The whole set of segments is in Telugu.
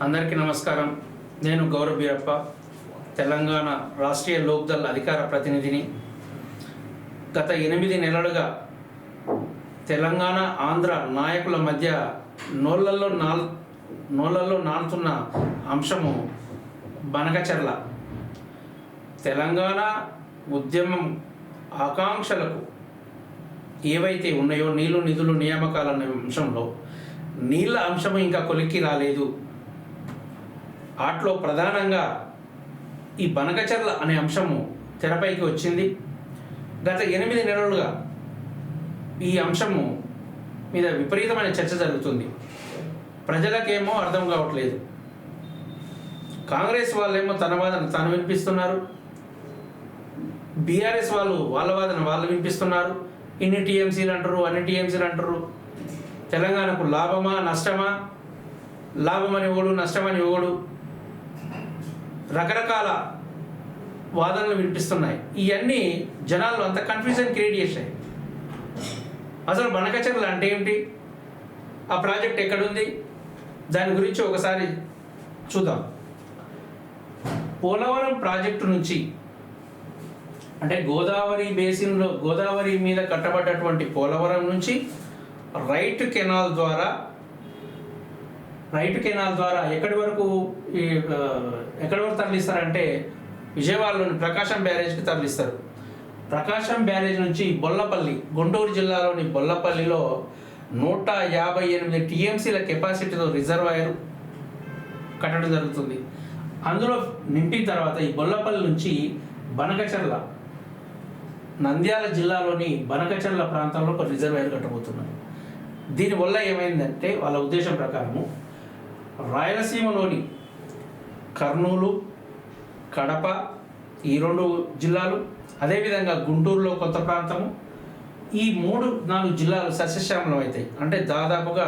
అందరికీ నమస్కారం. నేను గౌరవ్ బీరప్ప, తెలంగాణ రాష్ట్రీయ లోక్దళ్ అధికార ప్రతినిధిని. గత 8 నెలలుగా తెలంగాణ ఆంధ్ర నాయకుల మధ్య నోళ్ళల్లో నానుతున్న అంశము బనకచెర్ల. తెలంగాణ ఉద్యమం ఆకాంక్షలకు ఏవైతే ఉన్నాయో నీళ్లు నిధులు నియామకాల అంశంలో నీళ్ళ అంశము ఇంకా కొలిక్కి రాలేదు. వాటిలో ప్రధానంగా ఈ బనకచెర్ల అనే అంశము తెరపైకి వచ్చింది. గత 8 నెలలుగా ఈ అంశము మీద విపరీతమైన చర్చ జరుగుతుంది. ప్రజలకేమో అర్థం కావట్లేదు. కాంగ్రెస్ వాళ్ళేమో తన వాదన తాను వినిపిస్తున్నారు, బీఆర్ఎస్ వాళ్ళు వాళ్ళ వాదన వాళ్ళు వినిపిస్తున్నారు. ఇన్ని టీఎంసీలు అంటారు, అన్ని టీఎంసీలు అంటారు. తెలంగాణకు లాభమా నష్టమా, లాభమని ఒకడు నష్టమని ఒకడు, రకరకాల వాదనలు వినిపిస్తున్నాయి. ఇవన్నీ జనాల్లో అంత కన్ఫ్యూజన్ క్రియేట్ చేశాయి. అసలు బనకచెర్ల అంటే ఏమిటి, ఆ ప్రాజెక్ట్ ఎక్కడుంది, దాని గురించి ఒకసారి చూద్దాం. పోలవరం ప్రాజెక్టు నుంచి అంటే గోదావరి బేసిన్లో గోదావరి మీద కట్టబడ్డటువంటి పోలవరం నుంచి రైట్ కెనాల్ ద్వారా ఎక్కడి వరకు తరలిస్తారంటే విజయవాడలోని ప్రకాశం బ్యారేజ్కి తరలిస్తారు. ప్రకాశం బ్యారేజ్ నుంచి బొల్లపల్లి, గుంటూరు జిల్లాలోని బొల్లపల్లిలో 158 టీఎంసీల కెపాసిటీతో రిజర్వాయర్ కట్టడం జరుగుతుంది. అందులో నింపిన తర్వాత ఈ బొల్లపల్లి నుంచి బనకచెర్ల, నంద్యాల జిల్లాలోని బనకచెర్ల ప్రాంతంలో ఒక రిజర్వాయర్ కట్టబోతున్నారు. దీనివల్ల ఏమైందంటే వాళ్ళ ఉద్దేశం ప్రకారము రాయలసీమలోని కర్నూలు, కడప ఈ 2 జిల్లాలు, అదేవిధంగా గుంటూరులో కొత్త ప్రాంతము, ఈ 3-4 జిల్లాలు సస్యశ్యామలం అవుతాయి. అంటే దాదాపుగా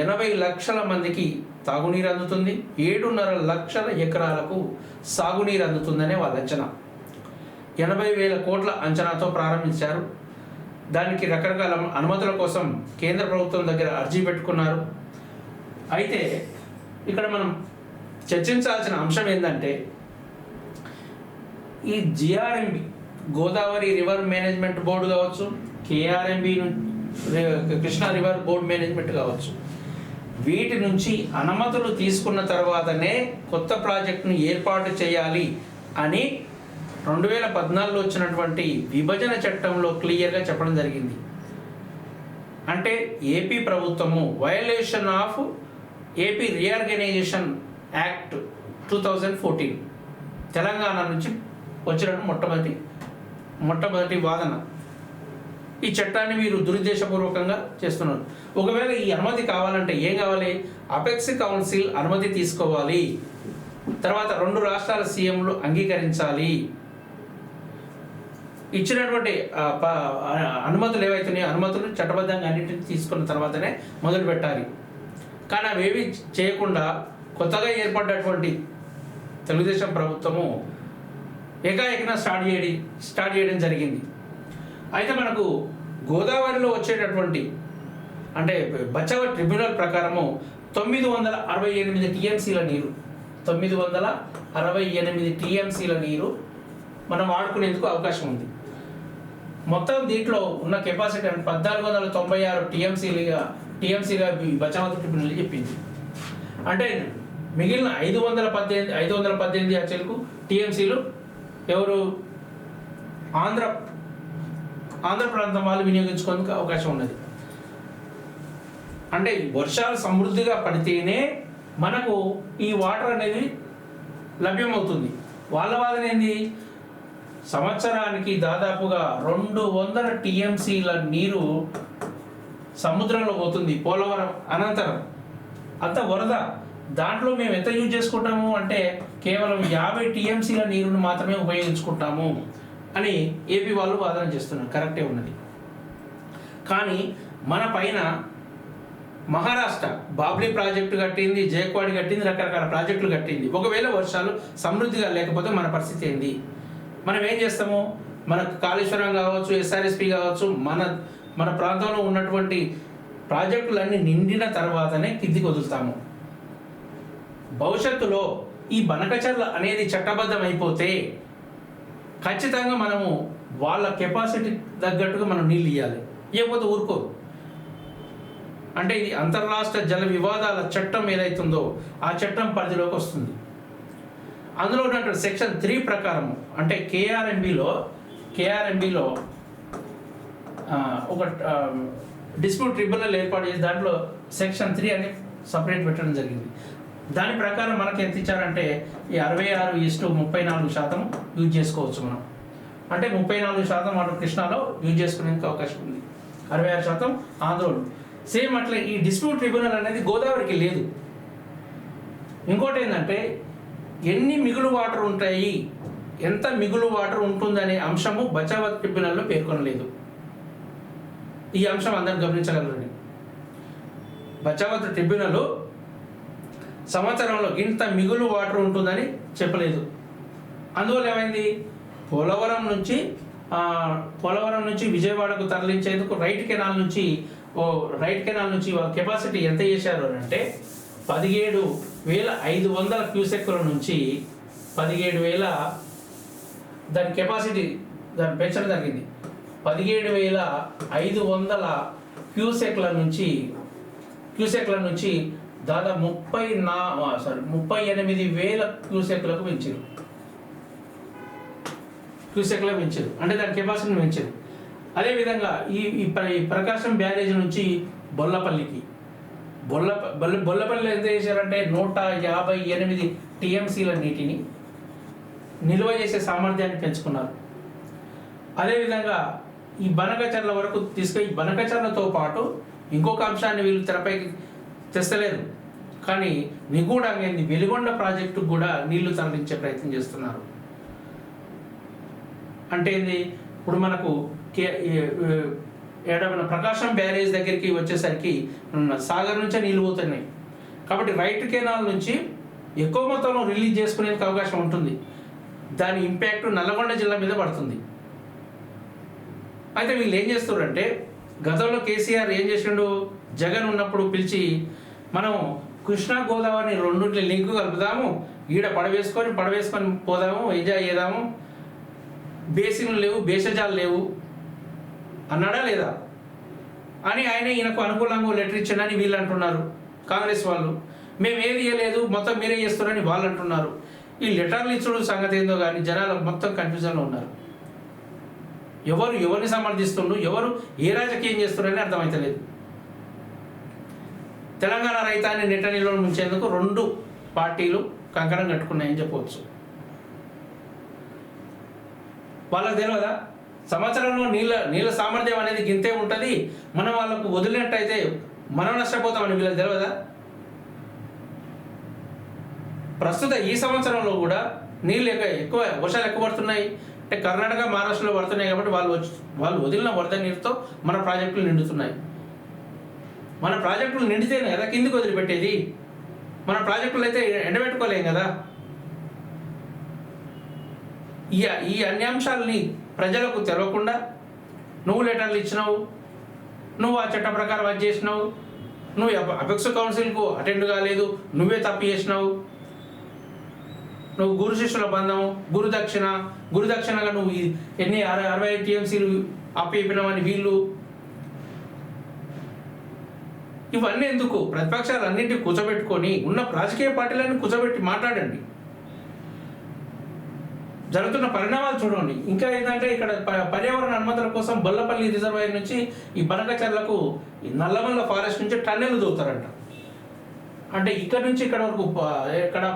80 లక్షల మందికి తాగునీరు అందుతుంది, 7.5 లక్షల ఎకరాలకు సాగునీరు అందుతుందనే వాళ్ళ అంచనా. 80,000 కోట్ల అంచనాతో ప్రారంభించారు. దానికి రకరకాల అనుమతుల కోసం కేంద్ర ప్రభుత్వం దగ్గర అర్జీ పెట్టుకున్నారు. అయితే ఇక్కడ మనం చర్చించాల్సిన అంశం ఏంటంటే ఈ GRMB, Godavari river management board కావచ్చు, KRMB Krishna river board management కావచ్చు, వీటి నుంచి అనుమతులు తీసుకున్న తర్వాతనే కొత్త ప్రాజెక్టును ఏర్పాటు చేయాలి అని 2014లో వచ్చినటువంటి విభజన చట్టంలో క్లియర్గా చెప్పడం జరిగింది. అంటే ఏపీ ప్రభుత్వము violation of AP reorganisation act 2014 Telangana నుంచి వచ్చిన మొట్టమొదటి వాదన. ఈ చట్టాన్ని వీరు దురుద్దేశపూర్వకంగా చేస్తున్నారు. ఒకవేళ ఈ అనుమతి కావాలంటే ఏం కావాలి, అపెక్స్ కౌన్సిల్ అనుమతి తీసుకోవాలి, తర్వాత 2 రాష్ట్రాల సీఎంలు అంగీకరించాలి. ఇచ్చినటువంటి అనుమతులు ఏవైతున్నాయో అనుమతులు చట్టబద్ధంగా అన్నింటినీ తీసుకున్న తర్వాతనే మొదలు పెట్టాలి. కానీ అవేవి చేయకుండా కొత్తగా ఏర్పడ్డటువంటి తెలుగుదేశం ప్రభుత్వము ఏకాఏకన స్టార్ట్ చేయడం జరిగింది. అయితే మనకు గోదావరిలో వచ్చేటటువంటి అంటే బచావ్ ట్రిబ్యునల్ ప్రకారము 968 టీఎంసీల నీరు 968 టీఎంసీల నీరు మనం వాడుకునేందుకు అవకాశం ఉంది. మొత్తం దీంట్లో ఉన్న కెపాసిటీ 1496 టీఎంసీగా బచావ్ ట్రిబ్యునల్ చెప్పింది. అంటే మిగిలిన 518 అచ్చలకు టీఎంసీలు ఎవరు ఆంధ్ర ప్రాంతం వాళ్ళు వినియోగించుకోవడానికి అవకాశం ఉన్నది. అంటే వర్షాలు సమృద్ధిగా పడితేనే మనకు ఈ వాటర్ అనేది లభ్యమవుతుంది. వాళ్ళ వాదన ఏంది, సంవత్సరానికి దాదాపుగా 200 టీఎంసీల నీరు సముద్రంలో పోతుంది పోలవరం అనంతరం. అంత వరద, దాంట్లో మేము ఎంత యూజ్ చేసుకుంటాము అంటే కేవలం 50 టీఎంసీల నీరును మాత్రమే ఉపయోగించుకుంటాము అని ఏపీ వాళ్ళు వాదన చేస్తున్నారు. కరెక్టే ఉన్నది. కానీ మన పైన మహారాష్ట్ర బాబ్లీ ప్రాజెక్టు కట్టింది, జయక్వాడి కట్టింది, రకరకాల ప్రాజెక్టులు కట్టింది. ఒకవేళ వర్షాలు సమృద్ధిగా లేకపోతే మన పరిస్థితి ఏంది? మనం ఏం చేస్తాము, మనకు కాళేశ్వరం కావచ్చు, ఎస్ఆర్ఎస్పి కావచ్చు, మన ప్రాంతంలో ఉన్నటువంటి ప్రాజెక్టులన్నీ నిండిన తర్వాతనే కిందికి వదులుతాము. భవిష్యత్తులో ఈ బనకచర్ల అనేది చట్టబద్ధం అయిపోతే ఖచ్చితంగా మనము వాళ్ళ కెపాసిటీ తగ్గట్టుగా మనం నీళ్ళు ఇవ్వాలి, ఇవ్వకపోతే ఊరుకోరు. అంటే ఇది అంతర్రాష్ట్ర జల వివాదాల చట్టం ఏదైతుందో ఆ చట్టం పరిధిలోకి వస్తుంది. అందులో ఉన్నటువంటి సెక్షన్ 3 ప్రకారం అంటే కేఆర్ఎంబిలో ఒక డిస్ప్యూట్ ట్రిబ్యునల్ ఏర్పాటు చేసి దాంట్లో సెక్షన్ 3 అని సపరేట్ పెట్టడం జరిగింది. దాని ప్రకారం మనకి ఎంత ఇచ్చారంటే ఈ 66:34% యూజ్ చేసుకోవచ్చు మనం. అంటే 34% అటు కృష్ణాలో యూజ్ చేసుకునేందుకు అవకాశం ఉంది, 66% ఆంధ్రలో. సేమ్ అట్లా ఈ డిస్ప్యూట్ ట్రిబ్యునల్ అనేది గోదావరికి లేదు. ఇంకోటి ఏంటంటే ఎన్ని మిగులు వాటర్ ఉంటాయి, ఎంత మిగులు వాటర్ ఉంటుందనే అంశము బచావత్ ట్రిబ్యునల్లో పేర్కొనలేదు. ఈ అంశం అందరూ గమనించగలరని. బచావత్ ట్రిబ్యునల్ సంవత్సరంలో ఇంత మిగులు వాటర్ ఉంటుందని చెప్పలేదు. అందువల్ల ఏమైంది, పోలవరం నుంచి విజయవాడకు తరలించేందుకు రైట్ కెనాల్ నుంచి వాళ్ళ కెపాసిటీ ఎంత చేశారు అని అంటే 17,500 క్యూసెక్కుల నుంచి 17,000 దాని కెపాసిటీ దాన్ని పెంచడం జరిగింది. 17,500 క్యూసెక్ల నుంచి దాదాపు 38,000 క్యూసెక్లకు పెంచారు. అంటే దాని కెపాసిటీని పెంచారు. అదేవిధంగా ఈ ప్రకాశం బ్యారేజ్ నుంచి బొల్లపల్లి ఎంత చేశారంటే 158 టీఎంసీల నీటిని నిల్వ చేసే సామర్థ్యాన్ని పెంచుకున్నారు. అదేవిధంగా ఈ బనకచర్ల వరకు తీసుకొని బనకచర్లతో పాటు ఇంకొక అంశాన్ని వీళ్ళు తెరపైకి తెస్తలేరు, కానీ నిగూఢంగా వెలిగొండ ప్రాజెక్టుకు కూడా నీళ్లు తరలించే ప్రయత్నం చేస్తున్నారు. అంటే ఇప్పుడు మనకు మన ప్రకాశం బ్యారేజ్ దగ్గరికి వచ్చేసరికి సాగర్ నుంచే నీళ్ళు పోతున్నాయి. కాబట్టి రైట్ కెనాల్ నుంచి ఎక్కువ మొత్తంలో రిలీజ్ చేసుకునేందుకు అవకాశం ఉంటుంది. దాని ఇంపాక్ట్ నల్లగొండ జిల్లా మీద పడుతుంది. అయితే వీళ్ళు ఏం చేస్తున్నారంటే, గతంలో కేసీఆర్ ఏం చేసిండు, జగన్ ఉన్నప్పుడు పిలిచి మనం కృష్ణా గోదావరిని రెండింటి లింకు కలుపుదాము, ఈడ పడవేసుకొని పోదాము, ఎంజాయ్ చేద్దాము, బేసిన్లు లేవు, భేషజాలు లేవు అన్నాడా లేదా అని ఈయనకు అనుకూలంగా లెటర్ ఇచ్చాడని వీళ్ళు అంటున్నారు. కాంగ్రెస్ వాళ్ళు మేము ఏది ఇవ్వలేదు, మొత్తం మీరే చేస్తున్నారని వాళ్ళు అంటున్నారు. ఈ లెటర్లు ఇచ్చుడు సంగతి ఏందో కానీ జనాలు మొత్తం కన్ఫ్యూజన్లో ఉన్నారు. ఎవరిని సమర్థిస్తుండ్రు, ఎవరు ఏ రాజకీయం చేస్తున్నారని అర్థమవుతలేదు. తెలంగాణ రైతాన్ని నెట్టనిలో ముంచేందుకు 2 పార్టీలు కంకణం కట్టుకున్నాయని చెప్పవచ్చు. వాళ్ళకి తెలియదా సంవత్సరంలో నీళ్ళ సామర్థ్యం అనేది గింతే ఉంటుంది, మనం వాళ్ళకు వదిలినట్టయితే మనం నష్టపోతామని వీళ్ళకి తెలియదా? ప్రస్తుత ఈ సంవత్సరంలో కూడా నీళ్ళు ఎక్కువ వర్షాలు ఎక్కువ పడుతున్నాయి. అంటే కర్ణాటక, మహారాష్ట్రలో పడుతున్నాయి కాబట్టి వాళ్ళు వదిలిన వరద నీరుతో మన ప్రాజెక్టులు నిండుతున్నాయి. మన ప్రాజెక్టులు నిండితేనే కదా కిందికి వదిలిపెట్టేది. మన ప్రాజెక్టులు అయితే ఎండబెట్టుకోలేం కదా. ఈ అన్ని అంశాలని ప్రజలకు తెలవకుండా నువ్వు లెటర్లు ఇచ్చినావు, నువ్వు ఆ చట్ట ప్రకారం అది చేసినావు, నువ్వు అపెక్స్ కౌన్సిల్కు అటెండ్ కాలేదు, నువ్వే తప్పు చేసినావు, నువ్వు గురు శిష్యుల బంధము, గురుదక్షిణగా నువ్వు ఎన్ని 65 టీఎంసీలు అప్పయిపోయినావని వీళ్ళు. ఇవన్నీ ఎందుకు? ప్రతిపక్షాలు అన్నింటినీ కూర్చోబెట్టుకొని ఉన్న రాజకీయ పార్టీలన్నీ కూర్చోబెట్టి మాట్లాడండి, జరుగుతున్న పరిణామాలు చూడండి. ఇంకా ఏంటంటే ఇక్కడ పర్యావరణ అనుమతుల కోసం బొల్లపల్లి రిజర్వాయర్ నుంచి ఈ బనకచర్లకు నల్లమల్ల ఫారెస్ట్ నుంచి టన్నెలు దూతారంట. అంటే ఇక్కడ నుంచి ఇక్కడ వరకు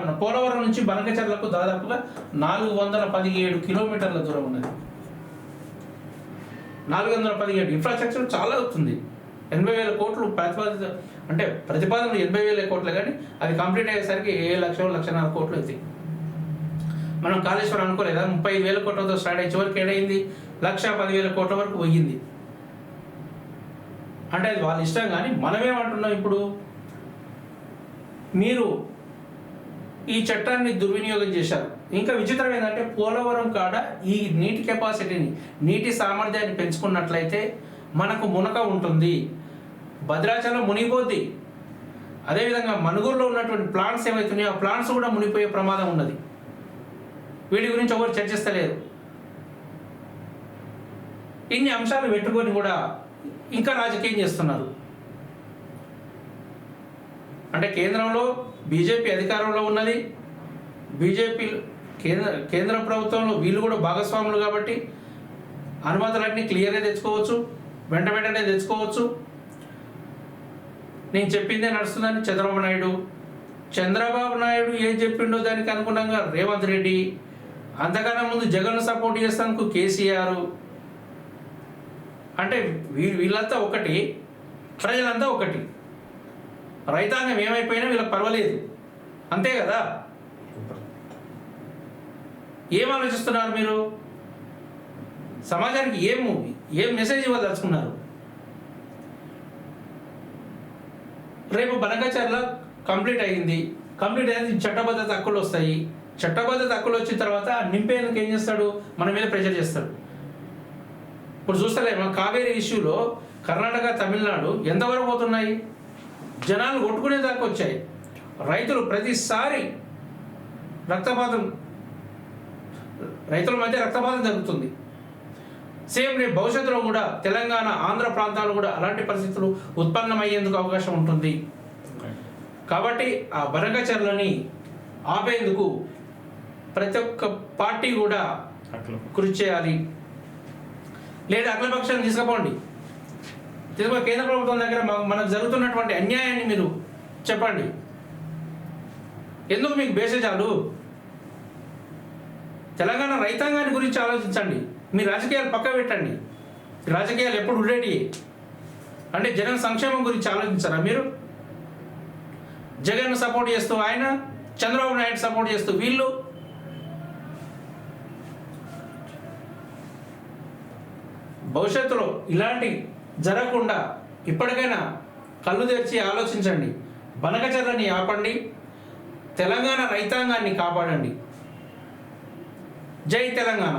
మన పోలవరం నుంచి బనకచర్లకు దాదాపుగా 417 కిలోమీటర్ల దూరం ఉన్నది. 417 ఇన్ఫ్రాస్ట్రక్చర్ చాలా అవుతుంది. 80,000 కోట్లు ప్రతిపాదన 80,000 కోట్లు, కానీ అది కంప్లీట్ అయ్యేసరికి 1,00,00,000 కోట్లు అవుతాయి. మనం కాళేశ్వరం అనుకోలేదా, 35,000 కోట్లతో స్టార్ట్ అయ్యే చివరికి ఏడైంది 1,10,000 కోట్ల వరకు పోయింది. అంటే అది వాళ్ళ ఇష్టం. కానీ మనమేమంటున్నాం, ఇప్పుడు మీరు ఈ చట్టాన్ని దుర్వినియోగం చేశారు. ఇంకా విచిత్రం ఏంటంటే పోలవరం కాడ ఈ నీటి కెపాసిటీని, నీటి సామర్థ్యాన్ని పెంచుకున్నట్లయితే మనకు మునక ఉంటుంది, భద్రాచలం మునిగిపోద్ది. అదేవిధంగా మనుగురులో ఉన్నటువంటి ప్లాంట్స్ ఏవైతున్నాయో ఆ ప్లాంట్స్ కూడా మునిగిపోయే ప్రమాదం ఉన్నది. వీటి గురించి ఎవరు చర్చిస్తలేరు. ఇన్ని అంశాలు పెట్టుకొని కూడా ఇంకా రాజకీయం చేస్తున్నారు. అంటే కేంద్రంలో బీజేపీ అధికారంలో ఉన్నది, బీజేపీ కేంద్ర ప్రభుత్వంలో వీళ్ళు కూడా భాగస్వాములు కాబట్టి అనుమతులన్నీ క్లియర్గా తెచ్చుకోవచ్చు, వెంటనే తెచ్చుకోవచ్చు. నేను చెప్పిందే నడుస్తుందని చంద్రబాబు నాయుడు ఏం చెప్పిండో దానికి అనుగుణంగా రేవంత్ రెడ్డి, అంతకన్నా ముందు జగన్ సపోర్ట్ చేస్తానికి కేసీఆర్. అంటే వీళ్ళంతా ఒకటి, ప్రజలంతా ఒకటి. రైతాంగం ఏమైపోయినా వీళ్ళకి పర్వాలేదు, అంతే కదా. ఏం ఆలోచిస్తున్నారు మీరు? సమాజానికి ఏం మెసేజ్ ఇవ్వదలుచుకున్నారు? రేపు బనకచర్ల కంప్లీట్ అయింది, చట్టబద్ధత హక్కులు వస్తాయి. చట్టబద్ధత హక్కులు వచ్చిన తర్వాత నింపేందుకు ఏం చేస్తాడు? మన మీద ప్రెషర్ చేస్తాడు. ఇప్పుడు చూస్తలే మన కావేరీ ఇష్యూలో కర్ణాటక, తమిళనాడు ఎంతవరకు పోతున్నాయి? జనాలు కొట్టుకునే దాకా వచ్చాయి. రైతులు ప్రతిసారి రైతుల మధ్య రక్తపాతం జరుగుతుంది. సేమ్ రేపు భవిష్యత్తులో కూడా తెలంగాణ, ఆంధ్ర ప్రాంతాలు కూడా అలాంటి పరిస్థితులు ఉత్పన్నమయ్యేందుకు అవకాశం ఉంటుంది. కాబట్టి ఆ బనకచర్లని ఆపేందుకు ప్రతి ఒక్క పార్టీ కూడా కృషి చేయాలి. లేదా అఖిలపక్షాన్ని తీసుకుపోండి, కేంద్ర ప్రభుత్వం దగ్గర మనకు జరుగుతున్నటువంటి అన్యాయాన్ని మీరు చెప్పండి. ఎందుకు మీకు బేసజాలు? తెలంగాణ రైతాంగాన్ని గురించి ఆలోచించండి. మీ రాజకీయాలు పక్క పెట్టండి. రాజకీయాలు ఎప్పుడు ఉండేటి అంటే జగన్ సంక్షేమం గురించి ఆలోచించారా మీరు? జగన్ సపోర్ట్ చేస్తూ ఆయన, చంద్రబాబు నాయుడు సపోర్ట్ చేస్తూ వీళ్ళు. భవిష్యత్తులో ఇలాంటి జరగకుండా ఇప్పటికైనా కళ్ళు తెరిచి ఆలోచించండి. బనకచర్లని ఆపండి, తెలంగాణ రైతాంగాన్ని కాపాడండి. జై తెలంగాణ.